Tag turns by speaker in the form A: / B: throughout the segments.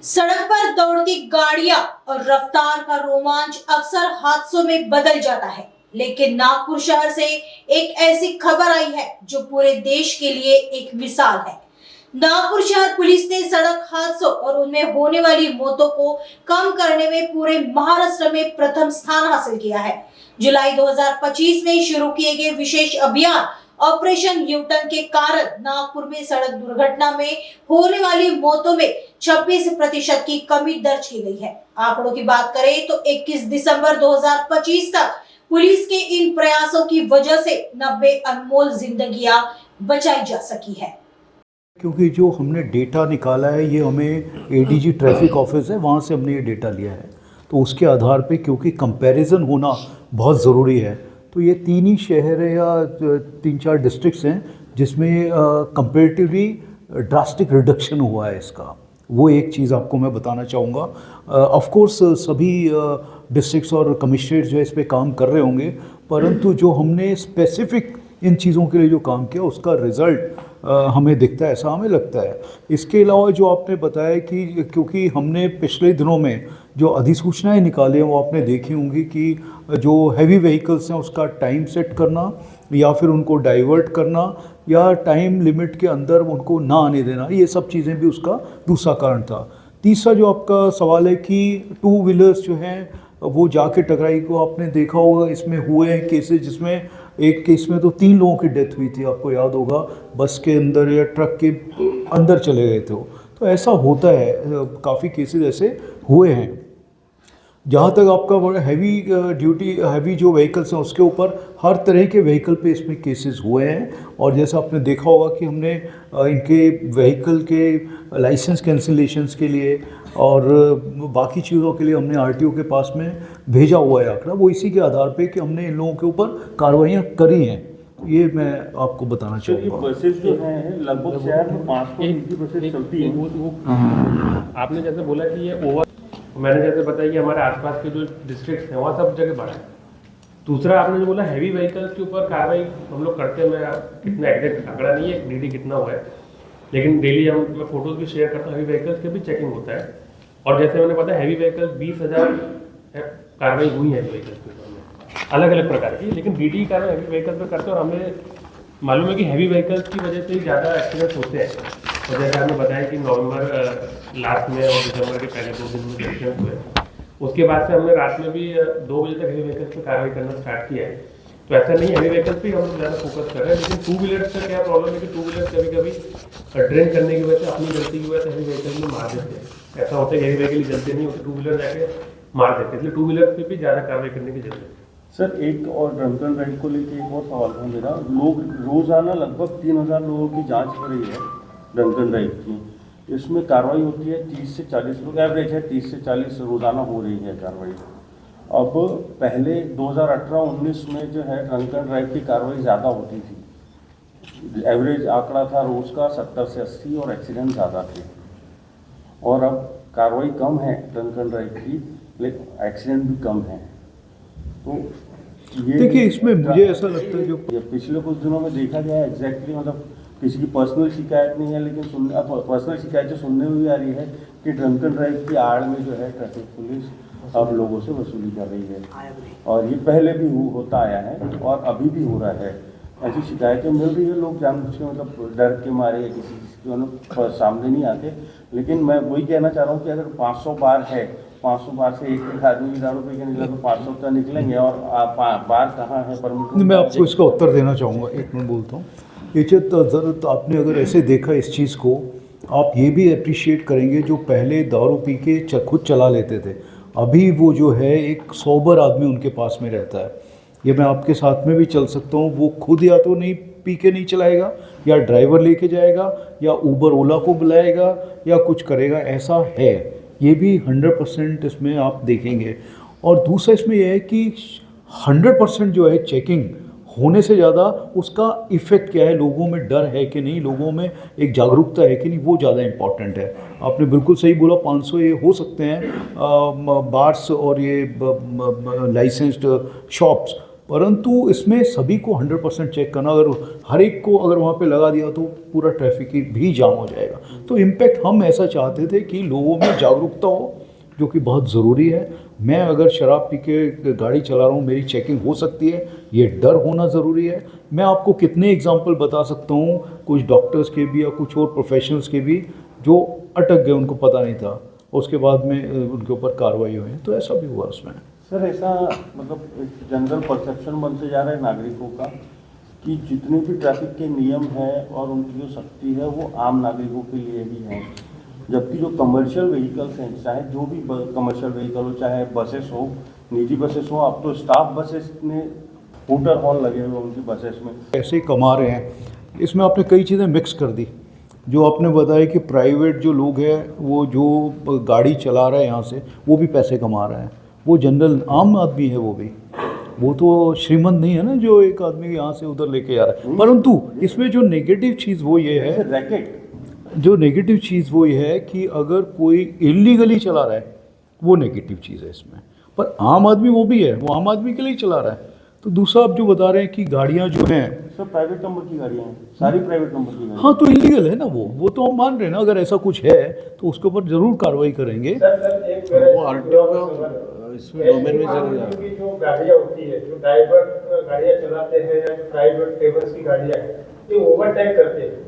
A: सड़क पर दौड़ती गाड़ियां और रफ्तार का रोमांच अक्सर हादसों में बदल जाता है, लेकिन नागपुर शहर से एक ऐसी खबर आई है जो पूरे देश के लिए एक मिसाल है। नागपुर शहर पुलिस ने सड़क हादसों और उनमें होने वाली मौतों को कम करने में पूरे महाराष्ट्र में प्रथम स्थान हासिल किया है। जुलाई 2025 में शुरू किए गए विशेष अभियान ऑपरेशन यूटर्न के कारण नागपुर में सड़क दुर्घटना में होने वाली मौतों में 26% की कमी दर्ज की गई है। आंकड़ों की बात करें तो 21 दिसंबर 2025 तक पुलिस के इन प्रयासों की वजह से 90 अनमोल जिंदगियां बचाई जा सकी है।
B: क्योंकि जो हमने डेटा निकाला है ये हमें एडीजी ट्रैफिक ऑफिस है, वहाँ से हमने ये डेटा लिया है, तो उसके आधार पे क्योंकि कंपैरिजन होना बहुत ज़रूरी है, तो ये 3 ही शहर है या 3-4 डिस्ट्रिक्ट्स हैं जिसमें कंपेरेटिवली ड्रास्टिक रिडक्शन हुआ है इसका। वो एक चीज़ आपको मैं बताना चाहूँगा। ऑफ कोर्स सभी डिस्ट्रिक्ट्स और कमिश्नरेट जो है इस पे काम कर रहे होंगे, परंतु जो हमने स्पेसिफिक इन चीज़ों के लिए जो काम किया उसका रिज़ल्ट हमें दिखता है, ऐसा हमें लगता है। इसके अलावा जो आपने बताया कि क्योंकि हमने पिछले दिनों में जो अधिसूचनाएं निकाली हैं वो आपने देखी होंगी कि जो हैवी व्हीकल्स हैं उसका टाइम सेट करना या फिर उनको डाइवर्ट करना या टाइम लिमिट के अंदर उनको ना आने देना, ये सब चीज़ें भी उसका दूसरा कारण था। तीसरा जो आपका सवाल है कि 2 व्हीलर्स जो हैं वो जाके टकराई, को आपने देखा होगा इसमें हुए हैं केसेस जिसमें एक केस में तो 3 लोगों की डेथ हुई थी, आपको याद होगा, बस के अंदर या ट्रक के अंदर चले गए थे वो। तो ऐसा होता है, काफ़ी केसेस ऐसे हुए हैं। जहाँ तक आपका हैवी जो व्हीकल्स हैं उसके ऊपर हर तरह के व्हीकल पे इसमें केसेस हुए हैं, और जैसा आपने देखा होगा कि हमने इनके व्हीकल के लाइसेंस कैंसिलेशंस के लिए और बाकी चीज़ों के लिए हमने आरटीओ के पास में भेजा हुआ है आंकड़ा, वो इसी के आधार पे कि हमने इन लोगों के ऊपर कार्रवाइयाँ करी हैं। ये मैं आपको बताना चाहूँगा।
C: बसेस जो हैं लगभग शहर में 500 बसेस चलती हैं।
D: आपने जैसे बोला कि ये ओवर, मैंने जैसे बताया कि हमारे आसपास के जो डिस्ट्रिक्ट्स हैं वहाँ सब जगह बढ़ा है। दूसरा आपने जो बोला हैवी व्हीकल्स के ऊपर कार्रवाई हम लोग करते हैं, मैं कितना एग्जैक्ट आंकड़ा नहीं है डीडी कितना हुआ है, लेकिन डेली मैं फोटोज भी शेयर करता हूँ। हैवी व्हीकल्स के भी चेकिंग होता है, और जैसे मैंने बताया हैवी व्हीकल्स 20,000 कार्रवाई हुई है व्हीकल्स के ऊपर अलग अलग प्रकार की, लेकिन डीडी कार्रवाई हैवी व्हीकल्स पर करते हैं। और हमें मालूम है कि हैवी व्हीकल्स की वजह से ही ज़्यादा एक्सीडेंट्स होते हैं, और जैसे आपने बताया कि नवंबर लास्ट में और दिसंबर के पहले 2 दिन में एक्सीडेंट हुए, उसके बाद से हमने रात में भी 2 बजे तक हैवी व्हीकल्स पर कार्रवाई करना स्टार्ट किया है। तो ऐसा नहीं हैवी व्हीकल्स पे हम लोग ज़्यादा फोकस कर रहे हैं, लेकिन 2 व्हीलर्स का क्या प्रॉब्लम है कि 2 व्हीलर्स कभी कभी ड्रिंक करने की वजह से, अपनी गलती की वजह से हैवी व्हीकल में मार देते हैं। ऐसा होता है हैवी व्हीकल जलते नहीं होते, 2 व्हीलर जाके मार देते हैं, इसलिए 2 व्हीलर्स पे भी ज़्यादा कार्रवाई करने की जरूरत है।
C: सर एक और ड्रंक एंड ड्राइव को लेकर एक और सवाल था मेरा। लोग रोजाना लगभग 3,000 लोगों की जांच हो रही है ड्रंक एंड ड्राइव की, इसमें कार्रवाई होती है 30 से 40 लोग, एवरेज है 30 से 40 रोजाना हो रही है कार्रवाई। अब पहले 2018-19 में जो है ड्रंक एंड ड्राइव की कार्रवाई ज़्यादा होती थी, एवरेज आंकड़ा था रोज़ का 70 से 80 और एक्सीडेंट ज़्यादा थे। और अब कार्रवाई कम है ड्रंक एंड ड्राइव की, लेकिन एक्सीडेंट भी कम है। तो ये
B: देखिए इसमें मुझे ऐसा लगता है जो
C: पिछले कुछ दिनों में देखा गया है एग्जैक्टली, मतलब किसी की पर्सनल शिकायत नहीं है, लेकिन पर्सनल शिकायत जो सुनने में भी आ रही है कि ड्रंक एंड ड्राइव की आड़ में जो है ट्रैफिक पुलिस अब लोगों से वसूली कर रही है, और ये पहले भी होता आया है और अभी भी हो रहा है। ऐसी शिकायतें मिल रही है, लोग जानबूझ के मतलब डर के मारे या किसी के सामने नहीं आते। लेकिन मैं वही कहना चाह रहा हूँ कि अगर 500 बार है, 500 बार से एक आदमी की दारू पी के निकला तो 500 तो निकलेंगे, और बार कहाँ है परमिट।
B: मैं आपको इसका उत्तर देना चाहूँगा, एक मिनट बोलता हूँ। इज्जत ज़रूरत आपने अगर ऐसे देखा इस चीज़ को, आप ये भी अप्रिशिएट करेंगे जो पहले दारू पी के खुद चला लेते थे, अभी वो जो है एक सोबर आदमी उनके पास में रहता है। ये मैं आपके साथ में भी चल सकता हूँ, वो खुद या तो नहीं पी के नहीं चलाएगा, या ड्राइवर लेके जाएगा, या ऊबर ओला को बुलाएगा, या कुछ करेगा, ऐसा है। ये भी 100% इसमें आप देखेंगे। और दूसरा इसमें यह है कि 100% जो है चेकिंग होने से ज़्यादा उसका इफ़ेक्ट क्या है, लोगों में डर है कि नहीं, लोगों में एक जागरूकता है कि नहीं, वो ज़्यादा इम्पॉर्टेंट है। आपने बिल्कुल सही बोला, 500 ये हो सकते हैं बार्स और ये लाइसेंस्ड शॉप्स, परंतु इसमें सभी को 100% चेक करना, अगर हर एक को अगर वहाँ पे लगा दिया तो पूरा ट्रैफिक ही भी जाम हो जाएगा। तो इम्पैक्ट हम ऐसा चाहते थे कि लोगों में जागरूकता हो, जो कि बहुत ज़रूरी है। मैं अगर शराब पी के गाड़ी चला रहा हूँ, मेरी चेकिंग हो सकती है, ये डर होना ज़रूरी है। मैं आपको कितने एग्जांपल बता सकता हूँ, कुछ डॉक्टर्स के भी या कुछ और प्रोफेशनल्स के भी, जो अटक गए, उनको पता नहीं था, उसके बाद में उनके ऊपर कार्रवाई हुई। तो ऐसा भी हुआ उसमें।
C: सर ऐसा मतलब एक जनरल परसेप्शन बनते जा रहा है नागरिकों का कि जितने भी ट्रैफिक के नियम हैं और उनकी जो सख्ती है वो आम नागरिकों के लिए ही है, जबकि जो कमर्शियल व्हीकल्स हैं, चाहे जो भी कमर्शियल व्हीकल हो, चाहे बसेस हो, निजी बसेस हो, अब तो स्टाफ बसेस में हूटर हॉर्न लगे हुए उनकी बसेस में।
B: ऐसे ही कमा रहे हैं। इसमें आपने कई चीज़ें मिक्स कर दी। जो आपने बताया कि प्राइवेट जो लोग हैं, वो जो गाड़ी चला रहे हैं यहाँ से, वो भी पैसे कमा रहे हैं। वो जनरल आम आदमी है, वो तो श्रीमंत नहीं है ना, जो एक आदमी यहाँ से उधर लेके जा रहा है। परंतु इसमें जो नेगेटिव चीज़ वो ये है,
C: रैकेट
B: जो नेगेटिव चीज़ वो ये है कि अगर कोई इलीगली चला रहा है, वो नेगेटिव चीज़ है इसमें। पर आम आदमी वो भी है, वो आम आदमी के लिए ही चला रहा है। तो दूसरा आप जो बता रहे हैं कि गाड़ियाँ जो हैं,
C: सब प्राइवेट नंबर की गाड़ियाँ हैं, सारी प्राइवेट नंबर की गाड़ियाँ।
B: हाँ तो इलीगल है ना वो तो हम मान रहे हैं ना। अगर ऐसा कुछ है तो उसके ऊपर ज़रूर कार्रवाई करेंगे।
E: वो आरटीओ का इसमें डोमेन में चले जा रहा है।
D: जो गाड़ियाँ होती है, जो ड्राइवर गाड़ियाँ चलाते हैं या जो प्राइवेट ट्रेवल्स की गाड़ियाँ हैं, ये ओवरटेक करते हैं।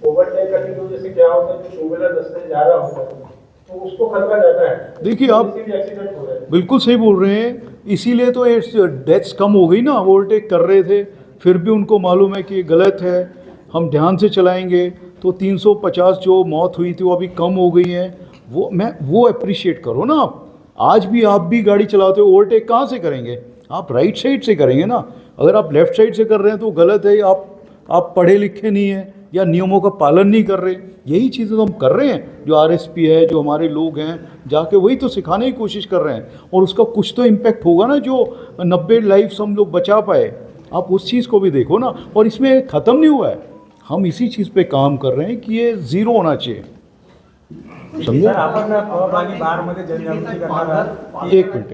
D: ओवरटेक करने की वजह से क्या होता है, जो टू व्हीलर रास्ते से जा रहा होता है तो उसको खतरा जाता है।
B: देखिए आप
D: एक्सीडेंट हो रहा है।
B: बिल्कुल सही बोल रहे हैं। इसीलिए तो ये डेथ्स कम हो गई ना। ओवरटेक कर रहे थे, फिर भी उनको मालूम है कि ये गलत है, हम ध्यान से चलाएंगे, तो 350 जो मौत हुई थी वो अभी कम हो गई है। वो अप्रिशिएट करो ना। आज भी आप भी गाड़ी चलाते हो, ओवरटेक कहाँ से करेंगे? आप राइट साइड से करेंगे ना। अगर आप लेफ्ट साइड से कर रहे हैं तो गलत है। आप पढ़े लिखे नहीं हैं या नियमों का पालन नहीं कर रहे। यही चीज़ें तो हम कर रहे हैं। जो आरएसपी है, जो हमारे लोग हैं, जाके वही तो सिखाने की कोशिश कर रहे हैं। और उसका कुछ तो इम्पैक्ट होगा ना, जो 90 लाइफ्स हम लोग बचा पाए। आप उस चीज़ को भी देखो ना। और इसमें ख़त्म नहीं हुआ है, हम इसी चीज़ पे काम कर रहे हैं कि ये ज़ीरो होना चाहिए। समझे?
F: सर, आपण पब आणि बारमध्ये जनजागृती करणार आहात.
B: एक मिनट।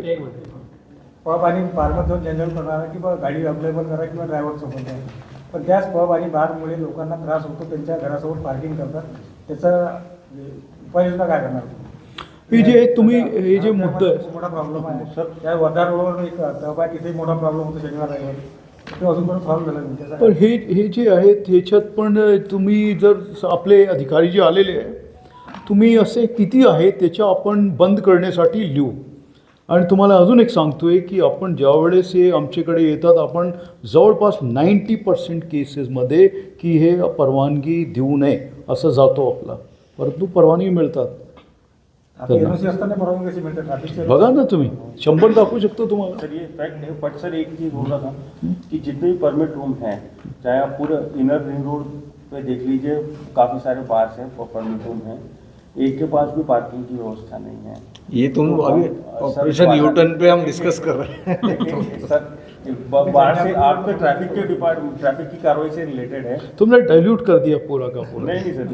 F: पब आणि बारमध्ये जाऊन जनजागृती करणार आहात की बा गाडी अवेलेबल करा किंवा ड्रायव्हर सोबत आहे. पण त्याच पब आणि बारमुळे लोकांना त्रास होतो, त्यांच्या घरासमोर पार्किंग करतात. त्याचा उपाययोजना काय करणार?
B: हे जे तुम्ही हे जे मुद्दा आहे,
F: मोठा प्रॉब्लेम आहे सर. त्या वर्धा रोडवर एक पब आहे, तिथे मोठा प्रॉब्लेम होतो शनिवार रविवारी. ते अजून पण सॉल्व्ह झालं नाही. त्याचा
B: पण हे जे आहेत ह्याच्यात पण तुम्ही जर आपले अधिकारी जे आलेले आहे, तुम्ही असे किती आहेत त्याच्या आपण बंद करण्यासाठी लिहू. आणि तुम्हाला अजून एक सांगतोय की आपण ज्यावेळेस हे आमच्याकडे येतात, आपण जवळपास 90% केसेसमध्ये की हे परवानगी देऊ नये असं जातो आपला, परंतु परवानगी मिळतात.
F: आता एनओसी असताना परवानगी कशी मिळते ट्रॅफिकचे?
B: बघा ना तुम्ही, 100 दाखवू शकतो तुम्हाला.
C: सर ये फैक्ट है, बट सर एक चीज़ बोल रहा था कि जितने भी परमिट रूम हैं, चाहे आप पूरे इनर रिंग रोड पे देख लीजिए, काफ़ी सारे बार्स हैं, परमिट रूम हैं, एक के पास भी पार्किंग की व्यवस्था नहीं है।
E: ये तुम अभी ऑपरेशन यूटर्न पे हम डिस्कस कर रहे हैं।
C: सर बाहर से आपके ट्रैफिक के डिपार्टमेंट, ट्रैफिक की कार्रवाई से रिलेटेड है।
B: तुमने डाइल्यूट कर दिया पूरा का पूरा.
C: नहीं सर,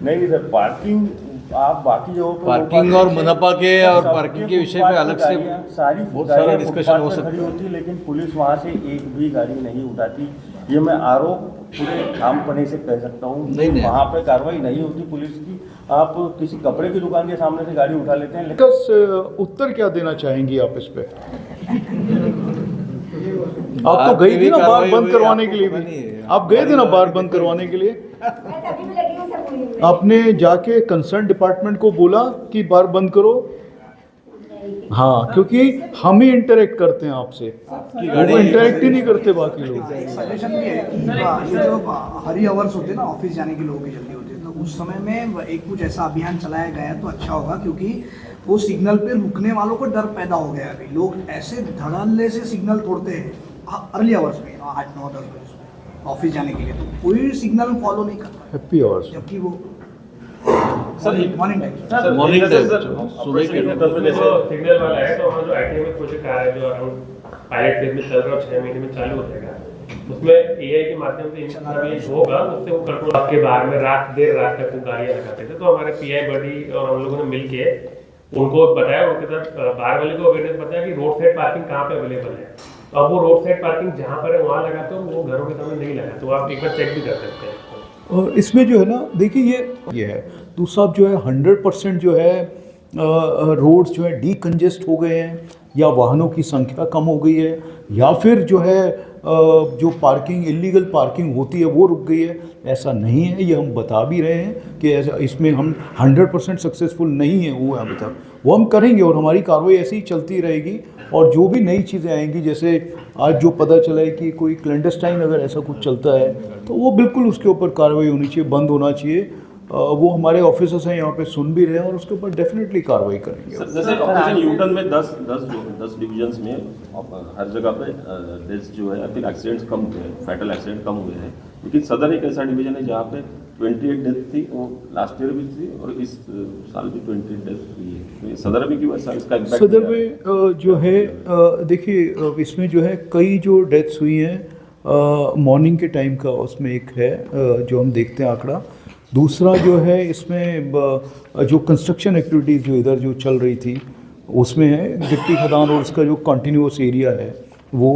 C: नहीं सर, पार्किंग आप बाकी जगहों पर
E: पार्किंग और मनपा के और पार्किंग के विषय पे अलग से
C: सारी
E: बहुत सारा
C: गाड़ियाँ
E: डिस्कशन
C: फुटपाथ
E: हो
C: पर
E: सकता
C: खड़ी
E: है।
C: होती, लेकिन पुलिस वहाँ से एक भी गाड़ी नहीं उठाती। ये मैं आरोप पूरे ठामपने से कह सकता हूँ।
E: नहीं।
C: वहाँ पे कार्रवाई नहीं होती पुलिस की। आप किसी कपड़े की दुकान के सामने से गाड़ी उठा लेते हैं, लेकिन
B: कस उत्तर क्या देना चाहेंगी आप इस पे? आप तो गई थी ना बार बंद करवाने के लिए भी. आप गए थे ना बार बंद करवाने के लिए. आपने जाके कंसर्न डिपार्टमेंट को बोला कि बार बंद करो. हाँ, क्योंकि हम ही इंटरेक्ट करते हैं आपसे, वो इंटरेक्ट ही नहीं करते बाकी लोग.
G: सजेशन भी है कि ये जो हरी आवर्स होते हैं ना, ऑफिस जाने के लोगों की जल्दी होती है, तो उस समय में एक कुछ ऐसा अभियान चलाया गया है तो अच्छा होगा, क्योंकि वो सिग्नल पे रुकने वालों को डर पैदा हो गया है. अभी लोग ऐसे धड़ल्ले से सिग्नल तोड़ते हैं अर्ली आवर्स में, 8, 9, 10 बजे ऑफिस जाने के लिए, तो कोई सिग्नल फॉलो नहीं करता,
B: हैप्पी आवर्स.
G: जबकि वो मॉर्निंग टाइम
E: मॉर्निंग टाइम सुबह के
D: सिग्नल वाला है, तो हमारा जो आईटीएम प्रोजेक्ट आ रहा है, जो अराउंड पायलट फेज में चल रहा है, 6 महीने में चालू हो जाएगा, उसमें एआई के माध्यम से इंस्टॉलेशन होगा. उससे वो कंट्रोल आपके बाहर में देर रात तक वो गाड़ियाँ लगाते थे. तो हमारे पीआई बडी और हम लोगों ने मिलके उनको बताया, उनके साथ बाहर वाले को अवेयरनेस बताया कि रोड साइड पार्किंग कहाँ पे अवेलेबल है। तो अब वो रोड साइड पार्किंग जहाँ पर है वहाँ लगा, तो वो घरों के सामने नहीं लगा, तो आप एक बार चेक भी कर सकते हैं।
B: और इसमें जो है ना, देखिए ये है दूसरा जो है 100% जो है रोड्स जो है डीकंजेस्ट हो गए हैं, या वाहनों की संख्या कम हो गई है, या फिर जो है जो पार्किंग इलीगल पार्किंग होती है वो रुक गई है। ऐसा नहीं है, ये हम बता भी रहे हैं कि ऐसा इसमें हम 100% सक्सेसफुल नहीं है, वो है मतलब वो हम करेंगे और हमारी कार्रवाई ऐसी ही चलती रहेगी। और जो भी नई चीज़ें आएंगी, जैसे आज जो पता चला है कि कोई क्लैंडस्टाइन अगर ऐसा कुछ चलता है तो वो बिल्कुल उसके ऊपर कार्रवाई होनी चाहिए, बंद होना चाहिए। वो हमारे ऑफिसर्स हैं यहाँ पे सुन भी रहे हैं और उसके ऊपर डेफिनेटली कार्रवाई करेंगे।
C: जैसे ऑपरेशन यूटर्न में 10 डिवीजन्स में हर जगह पे डेथ्स जो है, फिर एक्सीडेंट्स कम हुए हैं, फैटल एक्सीडेंट कम हुए हैं, लेकिन सदर एक ऐसा डिवीजन है जहाँ पे 28 डेथ थी, वो लास्ट ईयर भी थी और इस साल भी 28 डेथ हुई है। तो ये सदर में क्यों ऐसा, इसका इम्पैक्ट
B: सदर में जो है देखिए इसमें जो है कई जो डेथ्स हुई हैं मॉर्निंग के टाइम का, उसमें एक है जो हम देखते हैं आंकड़ा। दूसरा जो है इसमें जो कंस्ट्रक्शन एक्टिविटीज़ जो इधर जो चल रही थी उसमें है गिट्टी खदान और उसका जो कॉन्टीन्यूस एरिया है वो,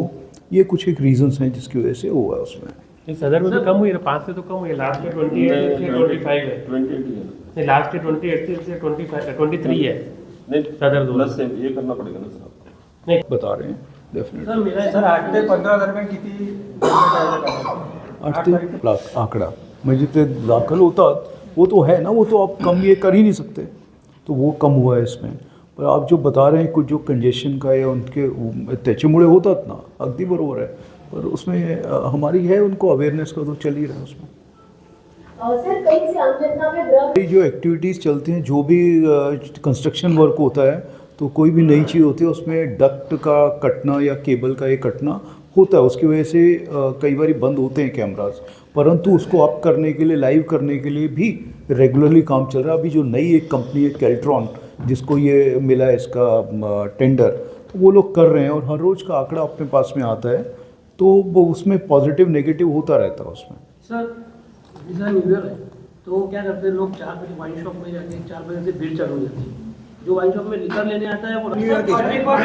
B: ये कुछ एक रीजंस हैं जिसकी वजह से हुआ है उसमें।
D: सदर में तो कम हुई है, 5 से तो कम हुई है, लास्ट में 28 से 25 है,
C: 28 है
D: नहीं लास्ट के 28 से 23 है
C: नहीं,
D: सदर दो
C: प्लस से ये करना पड़ेगा ना सर आपको।
D: नहीं
B: बता रहे हैं डेफिनेटली
F: सर 8 ते 15 दरम्यान किती
B: 8 ते लाख आंकड़ा म्हणजे ते दाखल होतात वो तो है ना, वो तो आप कम ये कर ही नहीं सकते, तो वो कम हुआ है इसमें। पर आप जो बता रहे हैं कुछ जो कंजेशन का या उनके त्याच्यामुळे होतात ना, अगदी बरोबर है, पर उसमें हमारी है उनको अवेयरनेस का तो चल ही रहा है उसमें।
H: सर कई से आम जनता में ड्रग
B: ये जो एक्टिविटीज़ चलती हैं, जो भी कंस्ट्रक्शन वर्क होता है, तो कोई भी नई चीज़ होती है उसमें डक्ट का कटना या केबल का ये कटना होता है, उसकी वजह से कई बार बंद होते हैं कैमरास, परंतु उसको अप करने के लिए, लाइव करने के लिए भी रेगुलरली काम चल रहा है। अभी जो नई एक कंपनी है कैल्ट्रॉन, जिसको ये मिला है इसका टेंडर, तो वो लोग कर रहे हैं और हर रोज़ का आंकड़ा अपने पास में आता है, तो वो उसमें पॉजिटिव नेगेटिव होता रहता है उसमें।
I: सर जैसा न्यू ईयर है तो क्या करते हैं लोग, 4 बजे वाइन शॉप में जाके 4 बजे से भीड़ चालू हो जाती है, जो वाइन शॉप में लिकर लेने आता है वो